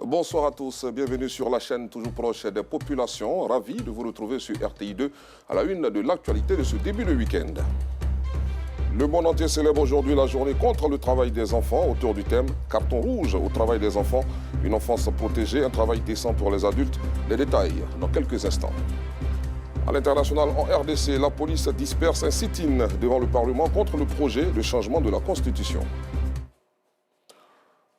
Bonsoir à tous, bienvenue sur la chaîne toujours proche des populations. Ravi de vous retrouver sur RTI2 à la une de l'actualité de ce début de week-end. Le monde entier célèbre aujourd'hui la journée contre le travail des enfants autour du thème « Carton rouge au travail des enfants, une enfance protégée, un travail décent pour les adultes ». Les détails dans quelques instants. À l'international, en RDC, la police disperse un sit-in devant le Parlement contre le projet de changement de la Constitution.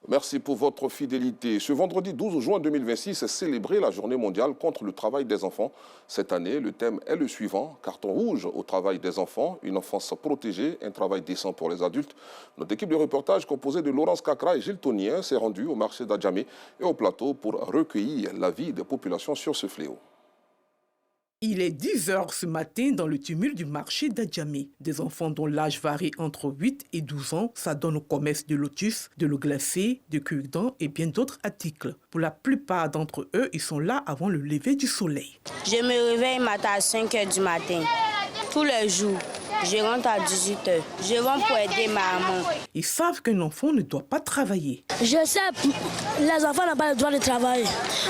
Merci pour votre fidélité. Ce vendredi 12 juin 2026 est célébrée la journée mondiale contre le travail des enfants. Cette année, le thème est le suivant, carton rouge au travail des enfants, une enfance protégée, un travail décent pour les adultes. Notre équipe de reportage composée de Laurence Kakra et Gilles Tonien s'est rendue au marché d'Adjamé et au plateau pour recueillir l'avis des populations sur ce fléau. Il est 10 heures ce matin dans le tumulte du marché d'Adjamé. Des enfants dont l'âge varie entre 8 et 12 ans s'adonnent au commerce de lotus, de l'eau glacée, de cure-dents et bien d'autres articles. Pour la plupart d'entre eux, ils sont là avant le lever du soleil. Je me réveille matin à 5 heures du matin, tous les jours. Je rentre à 18 heures. Je vends pour aider ma maman. Ils savent qu'un enfant ne doit pas travailler. Je sais, les enfants n'ont pas le droit de travailler.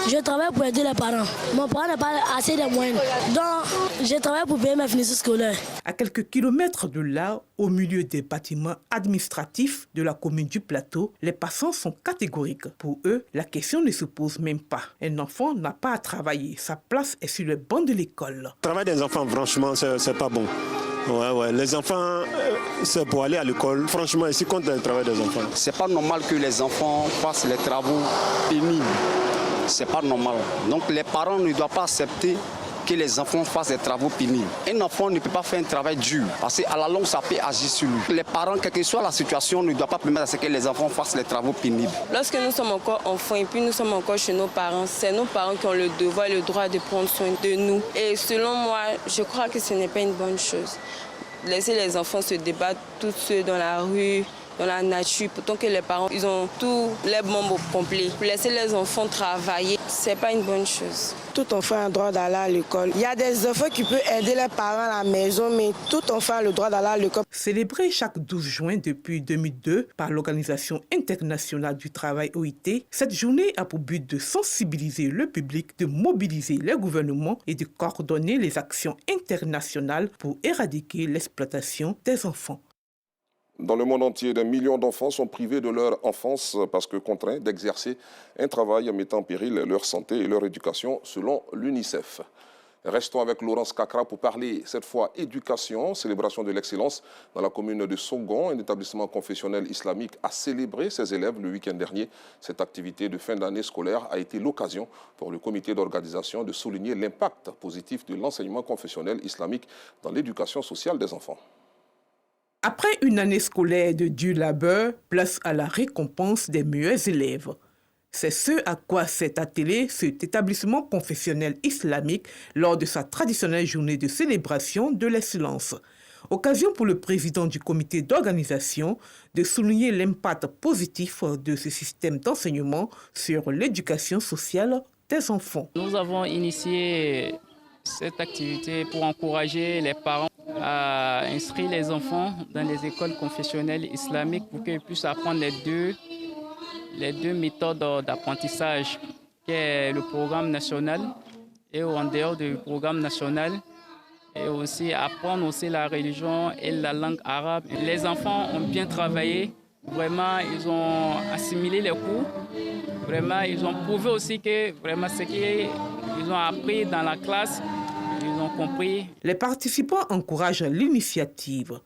Je travaille pour aider les parents. Mon parent n'a pas assez de moyens. Donc, je travaille pour payer mes fournitures scolaires. À quelques kilomètres de là, au milieu des bâtiments administratifs de la commune du Plateau, les passants sont catégoriques. Pour eux, la question ne se pose même pas. Un enfant n'a pas à travailler. Sa place est sur le banc de l'école. Le travail des enfants, franchement, c'est pas bon. Ouais. Les enfants, c'est pour aller à l'école. Franchement, ici, contre le travail des enfants. C'est pas normal que les enfants fassent les travaux pénibles. C'est pas normal. Donc les parents ne doivent pas accepter que les enfants fassent des travaux pénibles. Un enfant ne peut pas faire un travail dur parce qu'à la longue, ça peut agir sur lui. Les parents, quelle que soit la situation, ne doivent pas permettre à ce que les enfants fassent les travaux pénibles. Lorsque nous sommes encore enfants et puis nous sommes encore chez nos parents, c'est nos parents qui ont le devoir et le droit de prendre soin de nous. Et selon moi, je crois que ce n'est pas une bonne chose. Laisser les enfants se débattre tous seuls dans la rue, dans la nature, pourtant que les parents ils ont tous les membres complets. Laisser les enfants travailler, c'est pas une bonne chose. Tout enfant a le droit d'aller à l'école. Il y a des enfants qui peuvent aider les parents à la maison, mais tout enfant a le droit d'aller à l'école. Célébrée chaque 12 juin depuis 2002 par l'Organisation internationale du travail OIT, cette journée a pour but de sensibiliser le public, de mobiliser les gouvernements et de coordonner les actions internationales pour éradiquer l'exploitation des enfants. Dans le monde entier, des millions d'enfants sont privés de leur enfance parce que contraints d'exercer un travail mettant en péril leur santé et leur éducation, selon l'UNICEF. Restons avec Laurence Kakra pour parler cette fois éducation, célébration de l'excellence. Dans la commune de Songon, un établissement confessionnel islamique a célébré ses élèves le week-end dernier. Cette activité de fin d'année scolaire a été l'occasion pour le comité d'organisation de souligner l'impact positif de l'enseignement confessionnel islamique dans l'éducation sociale des enfants. Après une année scolaire de dur labeur, place à la récompense des meilleurs élèves. C'est ce à quoi s'est attelé cet établissement confessionnel islamique lors de sa traditionnelle journée de célébration de l'excellence. Occasion pour le président du comité d'organisation de souligner l'impact positif de ce système d'enseignement sur l'éducation sociale des enfants. Nous avons initié cette activité pour encourager les parents à inscrire les enfants dans les écoles confessionnelles islamiques pour qu'ils puissent apprendre les deux méthodes d'apprentissage, qui est le programme national et en dehors du programme national, et aussi apprendre aussi la religion et la langue arabe. Les enfants ont bien travaillé, vraiment ils ont assimilé les cours, vraiment ils ont prouvé aussi que vraiment ce qu'ils ont appris dans la classe, ils ont compris. Les participants encouragent l'initiative.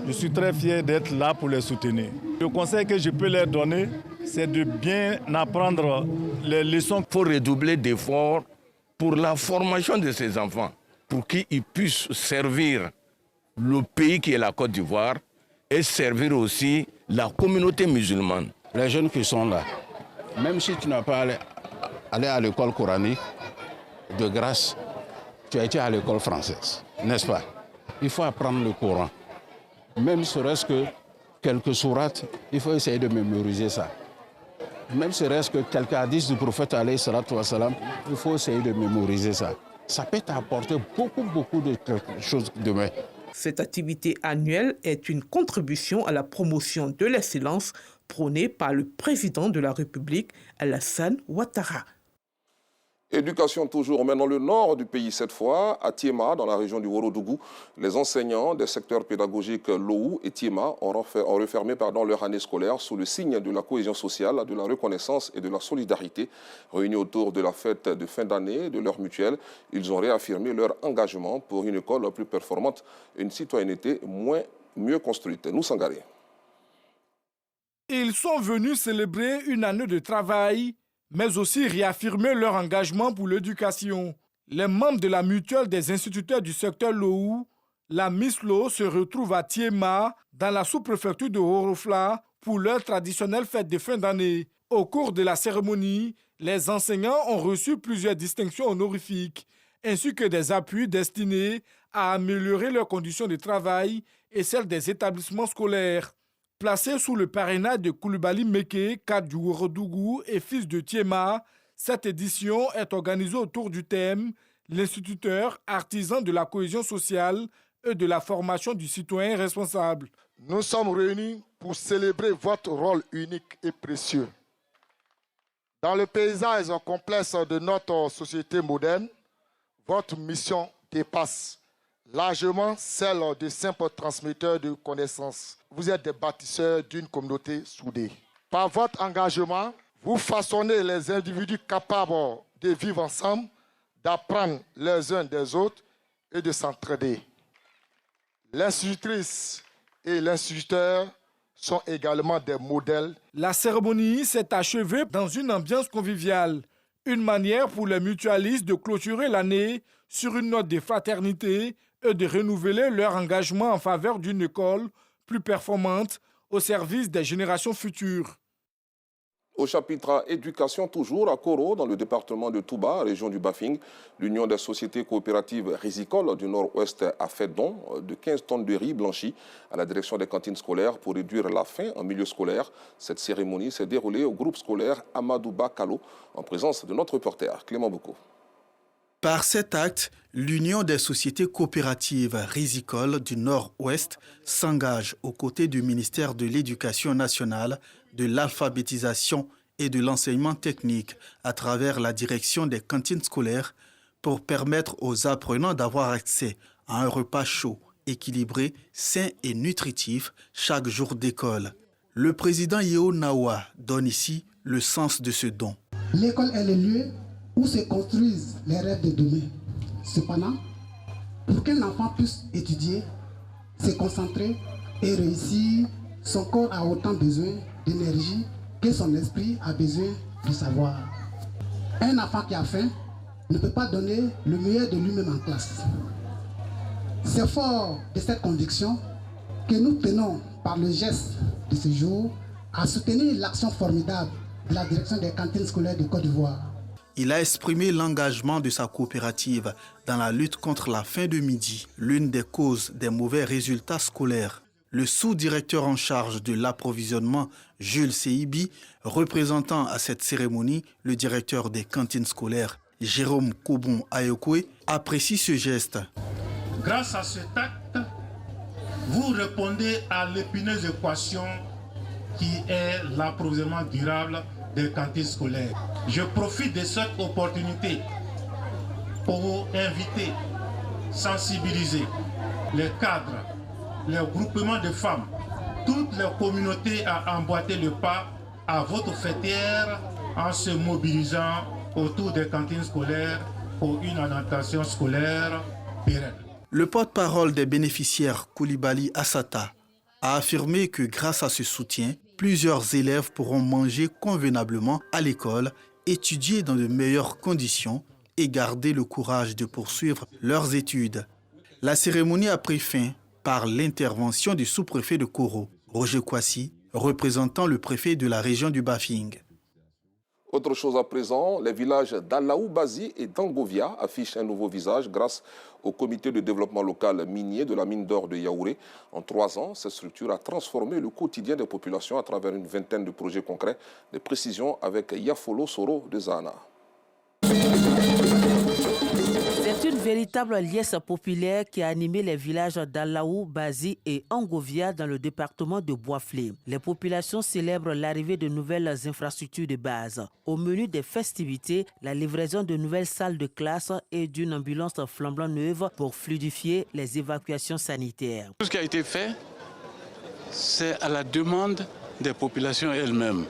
Je suis très fier d'être là pour les soutenir. Le conseil que je peux leur donner, c'est de bien apprendre les leçons. Il faut redoubler d'efforts pour la formation de ces enfants, pour qu'ils puissent servir le pays qui est la Côte d'Ivoire et servir aussi la communauté musulmane. Les jeunes qui sont là, même si tu n'as pas allé à l'école coranique, de grâce, tu as été à l'école française, n'est-ce pas? Il faut apprendre le Coran. Même serait-ce que quelques sourates, il faut essayer de mémoriser ça. Même serait-ce que quelques hadiths du prophète alayhi salatu wa salam, il faut essayer de mémoriser ça. Ça peut t'apporter beaucoup de choses demain. Cette activité annuelle est une contribution à la promotion de l'excellence prônée par le président de la République, Alassane Ouattara. Éducation toujours, mais dans le nord du pays cette fois, à Tiéma, dans la région du Ourodougou, les enseignants des secteurs pédagogiques Lowou et Tiéma ont refermé leur année scolaire sous le signe de la cohésion sociale, de la reconnaissance et de la solidarité. Réunis autour de la fête de fin d'année de leur mutuelle, ils ont réaffirmé leur engagement pour une école plus performante et une citoyenneté mieux construite. Nous Sangaré. Ils sont venus célébrer une année de travail, mais aussi réaffirmer leur engagement pour l'éducation. Les membres de la mutuelle des instituteurs du secteur Lowou, la MISLO, se retrouvent à Tiéma, dans la sous-préfecture de Horofla, pour leur traditionnelle fête de fin d'année. Au cours de la cérémonie, les enseignants ont reçu plusieurs distinctions honorifiques, ainsi que des appuis destinés à améliorer leurs conditions de travail et celles des établissements scolaires. Placé sous le parrainage de Koulibaly Meke, cadre du Ourodougou et fils de Tiéma, cette édition est organisée autour du thème « L'instituteur, artisan de la cohésion sociale et de la formation du citoyen responsable ». Nous sommes réunis pour célébrer votre rôle unique et précieux. Dans le paysage complexe de notre société moderne, votre mission dépasse largement celle de simples transmetteurs de connaissances. Vous êtes des bâtisseurs d'une communauté soudée. Par votre engagement, vous façonnez les individus capables de vivre ensemble, d'apprendre les uns des autres et de s'entraider. L'institutrice et l'instituteur sont également des modèles. La cérémonie s'est achevée dans une ambiance conviviale. Une manière pour les mutualistes de clôturer l'année sur une note de fraternité et de renouveler leur engagement en faveur d'une école plus performante au service des générations futures. Au chapitre éducation toujours, à Koro, dans le département de Touba, région du Bafing, l'Union des sociétés coopératives rizicoles du Nord-Ouest a fait don de 15 tonnes de riz blanchi à la direction des cantines scolaires pour réduire la faim en milieu scolaire. Cette cérémonie s'est déroulée au groupe scolaire Amadouba Kalo, en présence de notre reporter Clément Boucaud. Par cet acte, l'Union des sociétés coopératives rizicoles du Nord-Ouest s'engage aux côtés du ministère de l'Éducation nationale, de l'alphabétisation et de l'enseignement technique à travers la direction des cantines scolaires pour permettre aux apprenants d'avoir accès à un repas chaud, équilibré, sain et nutritif chaque jour d'école. Le président Yeo Nawa donne ici le sens de ce don. L'école est le lieu où se construisent les rêves de demain. Cependant, pour qu'un enfant puisse étudier, se concentrer et réussir, son corps a autant besoin d'énergie que son esprit a besoin de savoir. Un enfant qui a faim ne peut pas donner le meilleur de lui-même en classe. C'est fort de cette conviction que nous tenons par le geste de ce jour à soutenir l'action formidable de la direction des cantines scolaires de Côte d'Ivoire. Il a exprimé l'engagement de sa coopérative dans la lutte contre la faim de midi, l'une des causes des mauvais résultats scolaires. Le sous-directeur en charge de l'approvisionnement, Jules Seibi, représentant à cette cérémonie le directeur des cantines scolaires, Jérôme Kobon Ayokwe, apprécie ce geste. Grâce à cet acte, vous répondez à l'épineuse équation qui est l'approvisionnement durable des cantines scolaires. Je profite de cette opportunité pour inviter, sensibiliser les cadres, les groupements de femmes, toutes les communautés à emboîter le pas à votre fêtière en se mobilisant autour des cantines scolaires pour une orientation scolaire pérenne. Le porte-parole des bénéficiaires, Koulibaly Assata, a affirmé que grâce à ce soutien, plusieurs élèves pourront manger convenablement à l'école, étudier dans de meilleures conditions et garder le courage de poursuivre leurs études. La cérémonie a pris fin par l'intervention du sous-préfet de Koro, Roger Kwasi, représentant le préfet de la région du Bafing. Autre chose à présent, les villages d'Alaoubazi et d'Angovia affichent un nouveau visage grâce au comité de développement local minier de la mine d'or de Yaouré. En 3 ans, cette structure a transformé le quotidien des populations à travers une vingtaine de projets concrets. Des précisions avec Yafolo Soro de Zana. C'est une véritable liesse populaire qui a animé les villages d'Alaou, Bazi et Angovia dans le département de Bois-Flé. Les populations célèbrent l'arrivée de nouvelles infrastructures de base. Au menu des festivités, la livraison de nouvelles salles de classe et d'une ambulance flambant neuve pour fluidifier les évacuations sanitaires. Tout ce qui a été fait, c'est à la demande des populations elles-mêmes.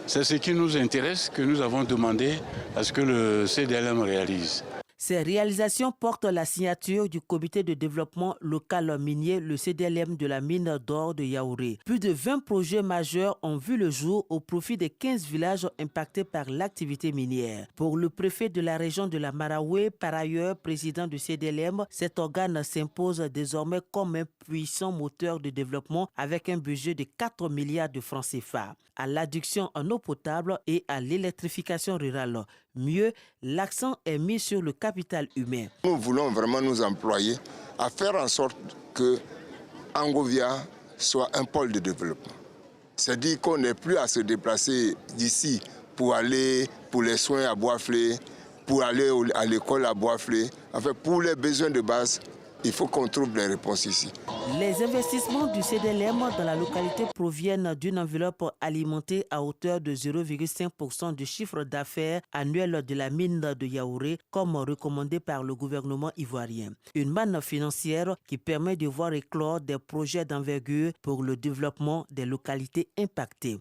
C'est ce qui nous intéresse, que nous avons demandé à ce que le CDLM réalise. Ces réalisations portent la signature du comité de développement local minier, le CDLM de la mine d'or de Yaouré. Plus de 20 projets majeurs ont vu le jour au profit des 15 villages impactés par l'activité minière. Pour le préfet de la région de la Maraoué, par ailleurs président du CDLM, cet organe s'impose désormais comme un puissant moteur de développement avec un budget de 4 milliards de francs CFA. À l'adduction en eau potable et à l'électrification rurale. Mieux, l'accent est mis sur le capital humain. Nous voulons vraiment nous employer à faire en sorte que Angovia soit un pôle de développement. C'est-à-dire qu'on n'ait plus à se déplacer d'ici pour aller pour les soins à Bois-Flé, pour aller à l'école à Bois-Flé. Enfin, pour les besoins de base, il faut qu'on trouve des réponses ici. Les investissements du CDLM dans la localité proviennent d'une enveloppe alimentée à hauteur de 0,5% du chiffre d'affaires annuel de la mine de Yaouré, comme recommandé par le gouvernement ivoirien. Une manne financière qui permet de voir éclore des projets d'envergure pour le développement des localités impactées.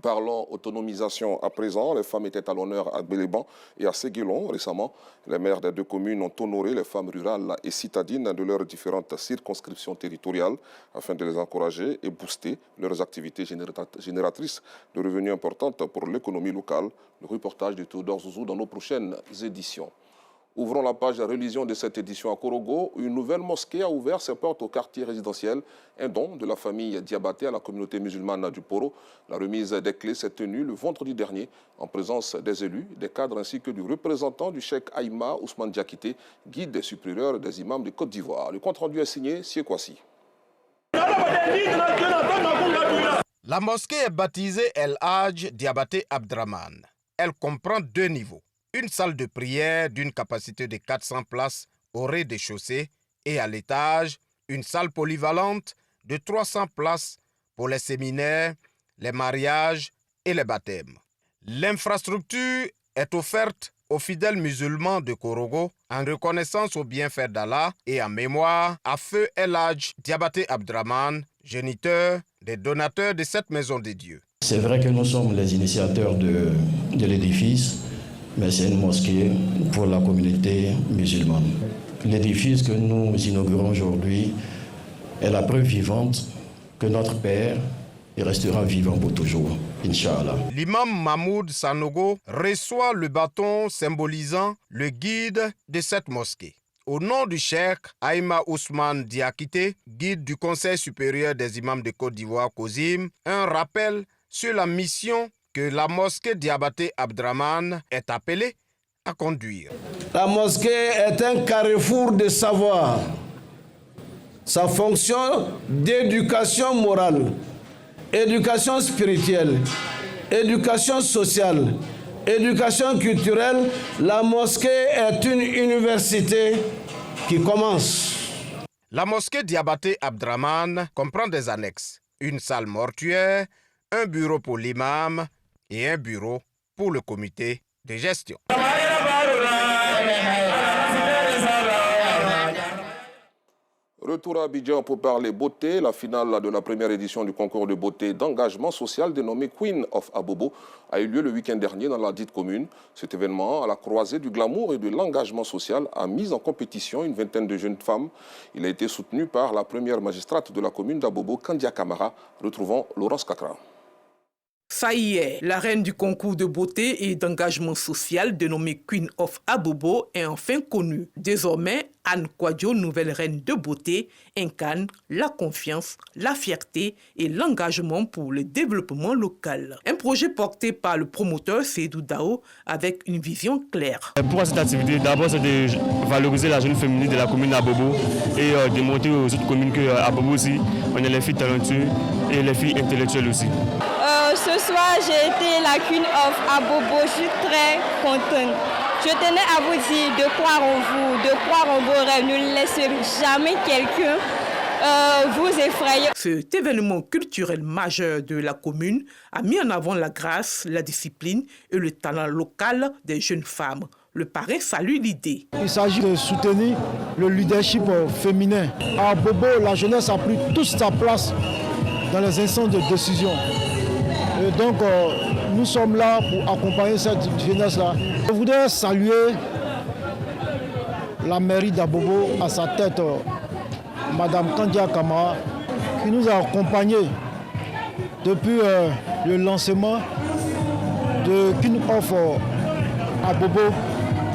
Parlons autonomisation à présent. Les femmes étaient à l'honneur à Béléban et à Séguélon. Récemment, les maires des deux communes ont honoré les femmes rurales et citadines de leurs différentes circonscriptions territoriales afin de les encourager et booster leurs activités génératrices de revenus importantes pour l'économie locale. Le reportage de Théodore Zouzou dans nos prochaines éditions. Ouvrons la page religion de cette édition à Korogo. Une nouvelle mosquée a ouvert ses portes au quartier résidentiel. Un don de la famille Diabaté à la communauté musulmane du Poro. La remise des clés s'est tenue le vendredi dernier en présence des élus, des cadres ainsi que du représentant du cheikh Aïma Ousmane Diakité, guide des supérieurs des imams de Côte d'Ivoire. Le compte-rendu est signé Siekwasi. La mosquée est baptisée El Hadj Diabaté Abdraman. Elle comprend 2 niveaux. Une salle de prière d'une capacité de 400 places au rez-de-chaussée et à l'étage, une salle polyvalente de 300 places pour les séminaires, les mariages et les baptêmes. L'infrastructure est offerte aux fidèles musulmans de Korogo en reconnaissance au bienfait d'Allah et en mémoire à feu El Hadj Diabaté Abdraman, géniteur des donateurs de cette maison de Dieu. C'est vrai que nous sommes les initiateurs de l'édifice, mais c'est une mosquée pour la communauté musulmane. L'édifice que nous inaugurons aujourd'hui est la preuve vivante que notre Père restera vivant pour toujours, Inch'Allah. L'imam Mahmoud Sanogo reçoit le bâton symbolisant le guide de cette mosquée. Au nom du cheikh Aïma Ousmane Diakité, guide du Conseil supérieur des imams de Côte d'Ivoire, COSIM, un rappel sur la mission que la mosquée Diabaté Abdraman est appelée à conduire. La mosquée est un carrefour de savoir. Sa fonction d'éducation morale, éducation spirituelle, éducation sociale, éducation culturelle, la mosquée est une université qui commence. La mosquée Diabaté Abdraman comprend des annexes, une salle mortuaire, un bureau pour l'imam et un bureau pour le comité de gestion. Retour à Abidjan pour parler beauté. La finale de la première édition du concours de beauté d'engagement social dénommé Queen of Abobo a eu lieu le week-end dernier dans la dite commune. Cet événement, à la croisée du glamour et de l'engagement social, a mis en compétition une vingtaine de jeunes femmes. Il a été soutenu par la première magistrate de la commune d'Abobo, Kandia Kamara. Retrouvons Laurence Kakra. Ça y est, la reine du concours de beauté et d'engagement social dénommée Queen of Abobo est enfin connue. Désormais, Anne Kwadjo, nouvelle reine de beauté, incarne la confiance, la fierté et l'engagement pour le développement local. Un projet porté par le promoteur Seydou Dao avec une vision claire. Pour cette activité, d'abord, c'est de valoriser la jeune féminine de la commune d'Abobo et de montrer aux autres communes qu'à Abobo aussi, on a les filles talentueuses et les filles intellectuelles aussi. Ce soir, j'ai été la Queen of Abobo. Je suis très contente. Je tenais à vous dire de croire en vous, de croire en vos rêves. Ne laissez jamais quelqu'un vous effrayer. Cet événement culturel majeur de la commune a mis en avant la grâce, la discipline et le talent local des jeunes femmes. Le parrain salue l'idée. Il s'agit de soutenir le leadership féminin. À Bobo, la jeunesse a pris toute sa place dans les instances de décision. Et donc, nous sommes là pour accompagner cette jeunesse-là. Je voudrais saluer la mairie d'Abobo, à sa tête, Madame Kandia Kamara, qui nous a accompagnés depuis le lancement de King of Abobo.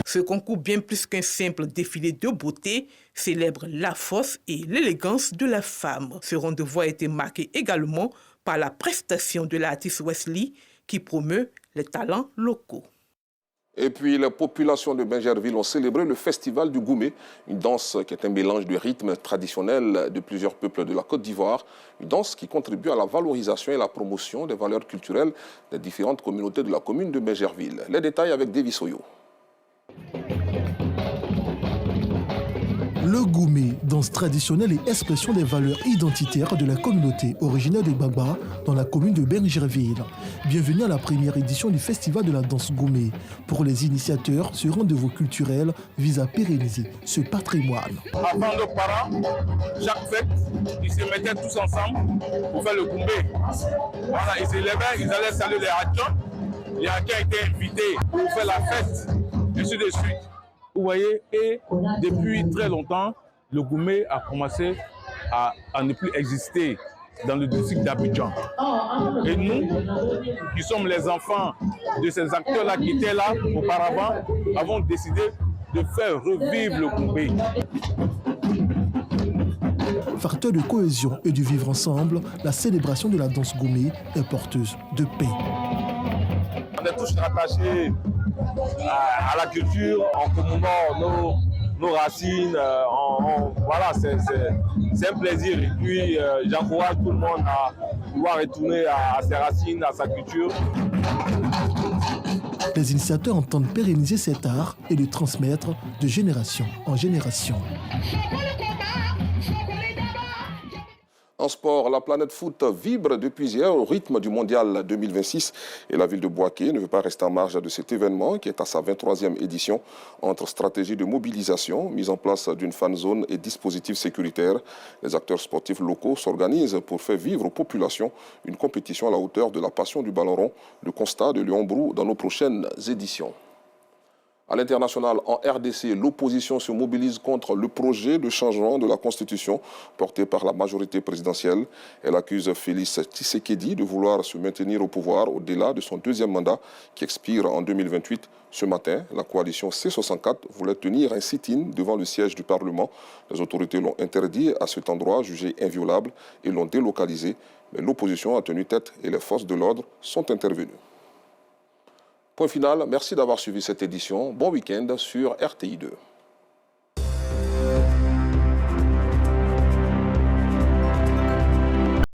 Ce concours, bien plus qu'un simple défilé de beauté, célèbre la force et l'élégance de la femme. Ce rendez-vous a été marqué également par la prestation de l'artiste Wesley qui promeut les talents locaux. Et puis, les populations de Bingerville ont célébré le festival du Goumé, une danse qui est un mélange de rythmes traditionnels de plusieurs peuples de la Côte d'Ivoire, une danse qui contribue à la valorisation et la promotion des valeurs culturelles des différentes communautés de la commune de Bingerville. Les détails avec Davy Soyo. Le Goumé, danse traditionnelle et expression des valeurs identitaires de la communauté originaire de Gbagba dans la commune de Bingerville. Bienvenue à la première édition du festival de la danse Goumé. Pour les initiateurs, ce rendez-vous culturel vise à pérenniser ce patrimoine. Avant nos parents, chaque fête, ils se mettaient tous ensemble pour faire le Goumé. Voilà, ils se levaient, ils allaient saluer les Hadjans. Les Hadjans étaient invités pour faire la fête, et ainsi de suite. Vous voyez, et depuis très longtemps, le Goumé a commencé à ne plus exister dans le district d'Abidjan. Et nous, qui sommes les enfants de ces acteurs-là qui étaient là auparavant, avons décidé de faire revivre le Goumé. Facteur de cohésion et du vivre ensemble, la célébration de la danse Goumé est porteuse de paix. On est tous rattachés à la culture en commémorant nos racines. Voilà, c'est un plaisir. Et puis, j'encourage tout le monde à pouvoir retourner à ses racines, à sa culture. Les initiateurs entendent pérenniser cet art et le transmettre de génération en génération. En sport, la planète foot vibre depuis hier au rythme du mondial 2026 et la ville de Bouaké ne veut pas rester en marge de cet événement qui est à sa 23e édition. Entre stratégie de mobilisation, mise en place d'une fan zone et dispositifs sécuritaires, les acteurs sportifs locaux s'organisent pour faire vivre aux populations une compétition à la hauteur de la passion du ballon rond. Le constat de Léon Brou dans nos prochaines éditions. À l'international, en RDC, l'opposition se mobilise contre le projet de changement de la Constitution porté par la majorité présidentielle. Elle accuse Félix Tshisekedi de vouloir se maintenir au pouvoir au-delà de son deuxième mandat qui expire en 2028. Ce matin, la coalition C64 voulait tenir un sit-in devant le siège du Parlement. Les autorités l'ont interdit à cet endroit jugé inviolable et l'ont délocalisé. Mais l'opposition a tenu tête et les forces de l'ordre sont intervenues. Point final, merci d'avoir suivi cette édition. Bon week-end sur RTI2.